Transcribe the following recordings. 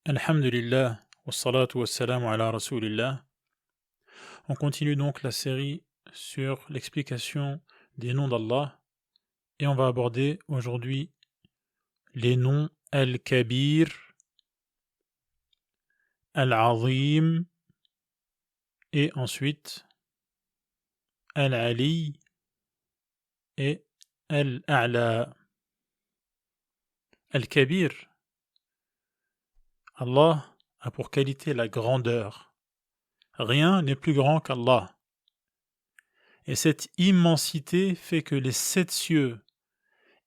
Alhamdulillah, wassalatu wassalamu ala rasulillah. On continue donc la série sur l'explication des noms d'Allah et on va aborder aujourd'hui les noms Al-Kabir, Al-Azim et ensuite Al-Ali et Al-A'la. Al-Kabir, Allah a pour qualité la grandeur. Rien n'est plus grand qu'Allah. Et cette immensité fait que les 7 cieux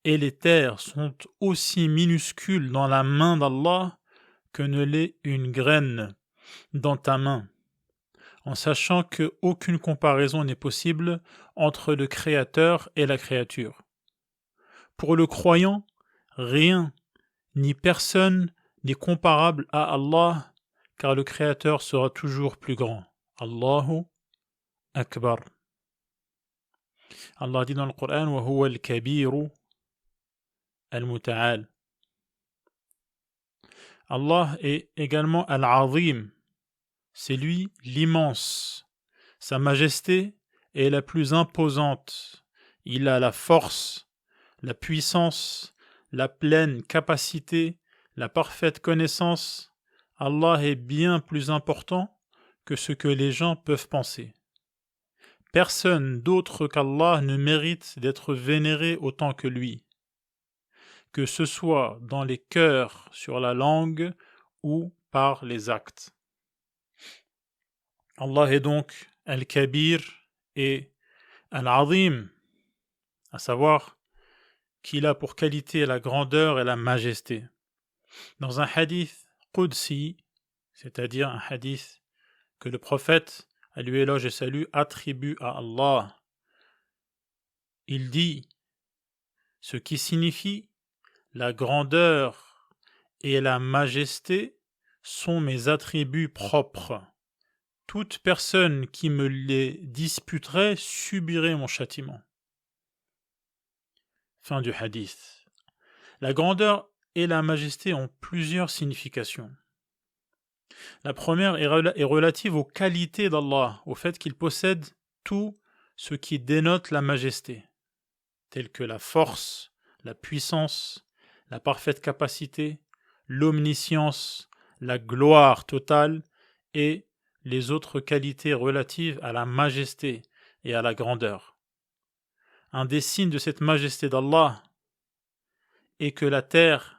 et les terres sont aussi minuscules dans la main d'Allah que ne l'est une graine dans ta main, en sachant qu'aucune comparaison n'est possible entre le Créateur et la créature. Pour le croyant, rien ni personne n'est comparable à Allah, car le Créateur sera toujours plus grand. Allahu Akbar. Allah dit dans le Coran, wa huwa al-kabiru al-muta'al. Allah est également Al-Azim, c'est lui l'immense. Sa majesté est la plus imposante. Il a la force, la puissance, la pleine capacité, la parfaite connaissance. Allah est bien plus important que ce que les gens peuvent penser. Personne d'autre qu'Allah ne mérite d'être vénéré autant que lui, que ce soit dans les cœurs, sur la langue ou par les actes. Allah est donc Al-Kabir et Al-Azim, à savoir qu'il a pour qualité la grandeur et la majesté. Dans un hadith Qudsi, c'est-à-dire un hadith que le prophète, à lui éloge et salut, attribue à Allah, il dit, ce qui signifie la grandeur et la majesté sont mes attributs propres. Toute personne qui me les disputerait subirait mon châtiment. Fin du hadith. La grandeur et la majesté ont plusieurs significations. La première est relative aux qualités d'Allah, au fait qu'il possède tout ce qui dénote la majesté, telles que la force, la puissance, la parfaite capacité, l'omniscience, la gloire totale et les autres qualités relatives à la majesté et à la grandeur. Un des signes de cette majesté d'Allah est que la terre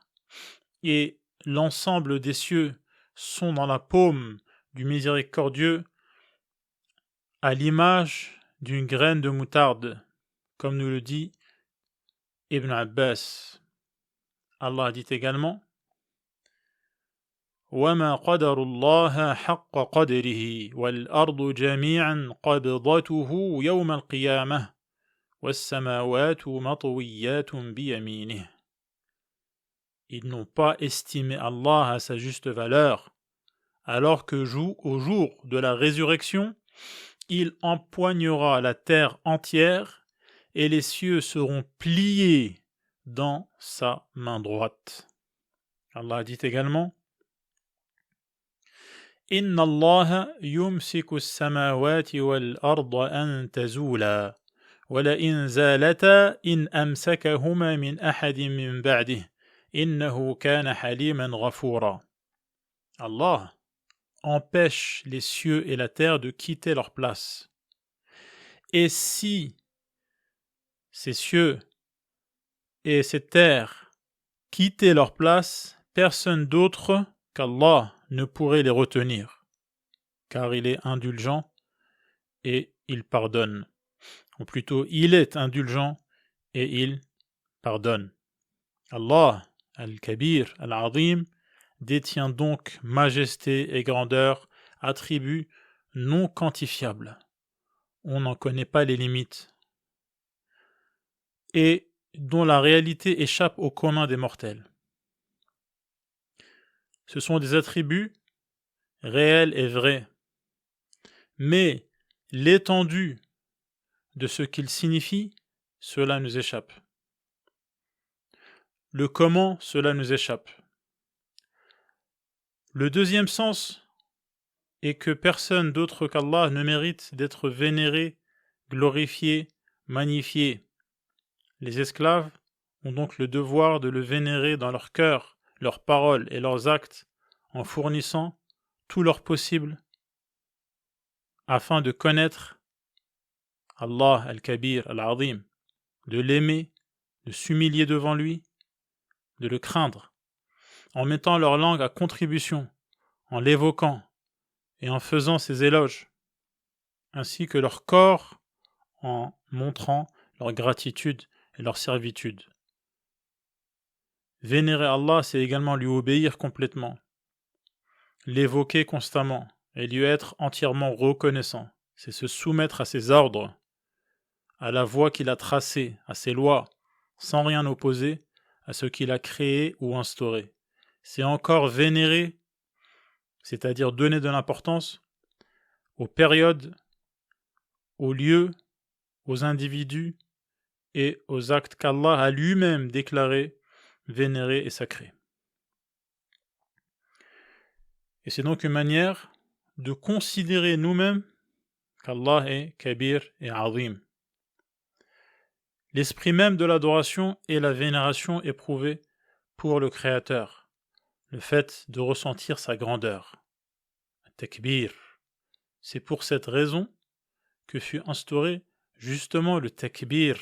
et l'ensemble des cieux sont dans la paume du miséricordieux à l'image d'une graine de moutarde, comme nous le dit Ibn Abbas. Allah dit également وَمَا قَدَرُ اللَّهَ حَقَّ قَدْرِهِ وَالْأَرْضُ جَمِيعًا قَبْضَتُهُ يَوْمَ الْقِيَامَةِ وَالسَّمَاوَاتُ مَطْوِيَّاتٌ بِيَمِينِهِ. Ils n'ont pas estimé Allah à sa juste valeur, alors que au jour de la résurrection, il empoignera la terre entière et les cieux seront pliés dans sa main droite. Allah dit également Inna Allah yumsiku as-samawati wal arda an tazula wa la in zalata in amsakahuma min ahadin min ba'dihi innahu kana haliman ghafura. Allah empêche les cieux et la terre de quitter leur place. Et si ces cieux et ces terres quittaient leur place, personne d'autre qu'Allah ne pourrait les retenir, car il est indulgent et il pardonne. Ou plutôt, il est indulgent et il pardonne. Allah, Al-Kabir, Al-Azim, détient donc majesté et grandeur, attributs non quantifiables. On n'en connaît pas les limites, et dont la réalité échappe au commun des mortels. Ce sont des attributs réels et vrais, mais l'étendue de ce qu'ils signifient, cela nous échappe. Le comment, cela nous échappe. Le deuxième sens est que personne d'autre qu'Allah ne mérite d'être vénéré, glorifié, magnifié. Les esclaves ont donc le devoir de le vénérer dans leur cœur, leurs paroles et leurs actes, en fournissant tout leur possible afin de connaître Allah al-Kabir al-Azim, de l'aimer, de s'humilier devant lui, de le craindre, en mettant leur langue à contribution, en l'évoquant et en faisant ses éloges, ainsi que leur corps en montrant leur gratitude et leur servitude. Vénérer Allah, c'est également lui obéir complètement, l'évoquer constamment et lui être entièrement reconnaissant. C'est se soumettre à ses ordres, à la voie qu'il a tracée, à ses lois, sans rien opposer à ce qu'il a créé ou instauré. C'est encore vénérer, c'est-à-dire donner de l'importance aux périodes, aux lieux, aux individus et aux actes qu'Allah a lui-même déclarés, vénérés et sacrés. Et c'est donc une manière de considérer nous-mêmes qu'Allah est Kabir et Azim. L'esprit même de l'adoration est la vénération éprouvée pour le Créateur, le fait de ressentir sa grandeur. Takbir. C'est pour cette raison que fut instauré justement le takbir,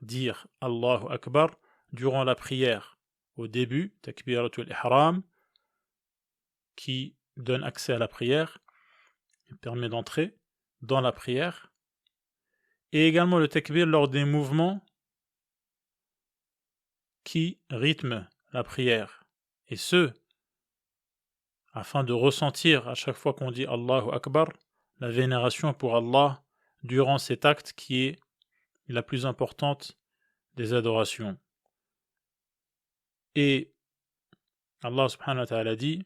dire Allahu Akbar durant la prière. Au début, takbiratul ihram, qui donne accès à la prière, et permet d'entrer dans la prière, et également le takbir lors des mouvements qui rythment la prière, et ce, afin de ressentir à chaque fois qu'on dit Allahu Akbar, la vénération pour Allah durant cet acte qui est la plus importante des adorations. Et Allah subhanahu wa ta'ala dit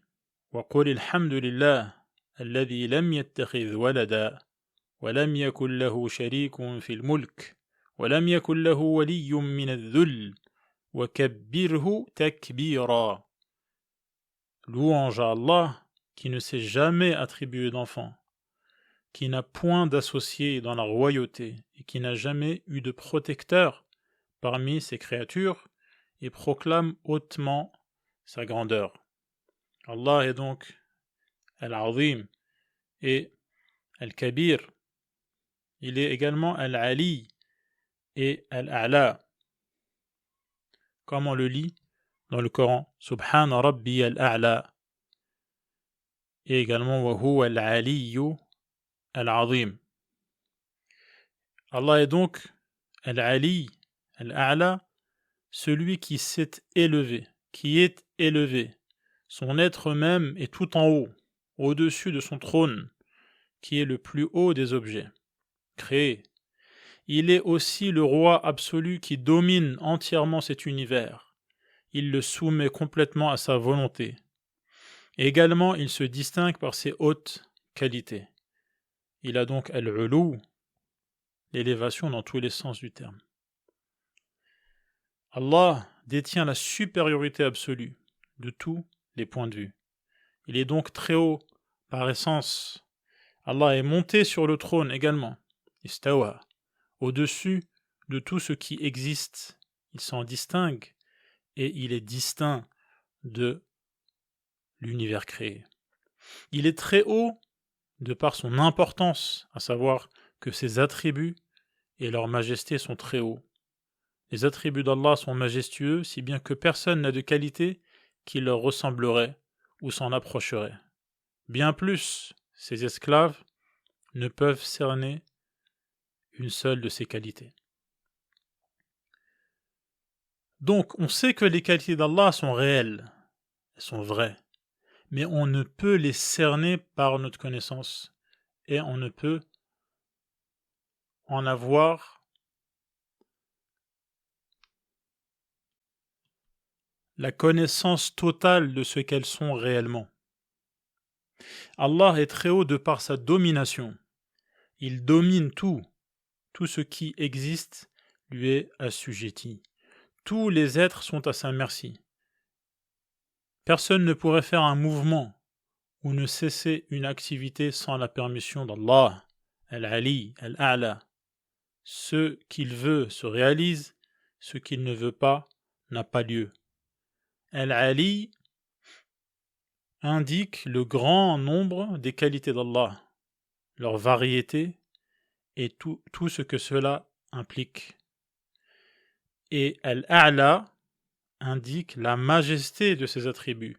وَقُلِ الْحَمْدُ لِلَّهِ الَّذِي لَمْ يَتَّخِذْ وَلَدًا وَلَمْ يَكُنْ لَهُ شَرِيكٌ فِي الْمُلْكِ وَلَمْ يَكُنْ لَهُ وَلِيٌّ مِّنَ الذُّلِّ وَكَبِّرْهُ تَكْبِيرًا. Louange à Allah qui ne s'est jamais attribué d'enfant, qui n'a point d'associé dans la royauté et qui n'a jamais eu de protecteur parmi ses créatures et proclame hautement sa grandeur. Allah est donc Al-Azim et Al-Kabir. Il est également Al-Ali et Al-A'la, comme on le lit dans le Coran, Subhana Rabbi Al-A'la, et également Wa huwa Al-Aliyyu Al-Azim. Allah est donc Al-Ali, Al-A'la, celui qui s'est élevé, qui est élevé. Son être même est tout en haut, au-dessus de son trône, qui est le plus haut des objets créés. Il est aussi le roi absolu qui domine entièrement cet univers. Il le soumet complètement à sa volonté. Également, il se distingue par ses hautes qualités. Il a donc al-ulu, l'élévation dans tous les sens du terme. Allah détient la supériorité absolue de tous les points de vue. Il est donc très haut par essence. Allah est monté sur le trône également, istawa, au-dessus de tout ce qui existe. Il s'en distingue et il est distinct de l'univers créé. Il est très haut de par son importance, à savoir que ses attributs et leur majesté sont très hauts. Les attributs d'Allah sont majestueux, si bien que personne n'a de qualité qui leur ressemblerait ou s'en approcherait. Bien plus, ses esclaves ne peuvent cerner une seule de ces qualités. Donc, on sait que les qualités d'Allah sont réelles, elles sont vraies, mais on ne peut les cerner par notre connaissance et on ne peut en avoir la connaissance totale de ce qu'elles sont réellement. Allah est très haut de par sa domination. Il domine tout ce qui existe lui est assujetti. Tous les êtres sont à sa merci. Personne ne pourrait faire un mouvement ou ne cesser une activité sans la permission d'Allah, Al-Ali, Al-A'la. Ce qu'il veut se réalise, ce qu'il ne veut pas n'a pas lieu. Al-Ali indique le grand nombre des qualités d'Allah, leur variété et tout ce que cela implique. Et Al-A'la indique la majesté de ses attributs.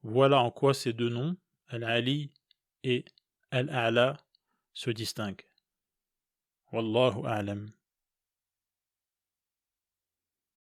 Voilà en quoi ces deux noms, Al-Ali et Al-A'la, se distinguent. Wallahu a'lam.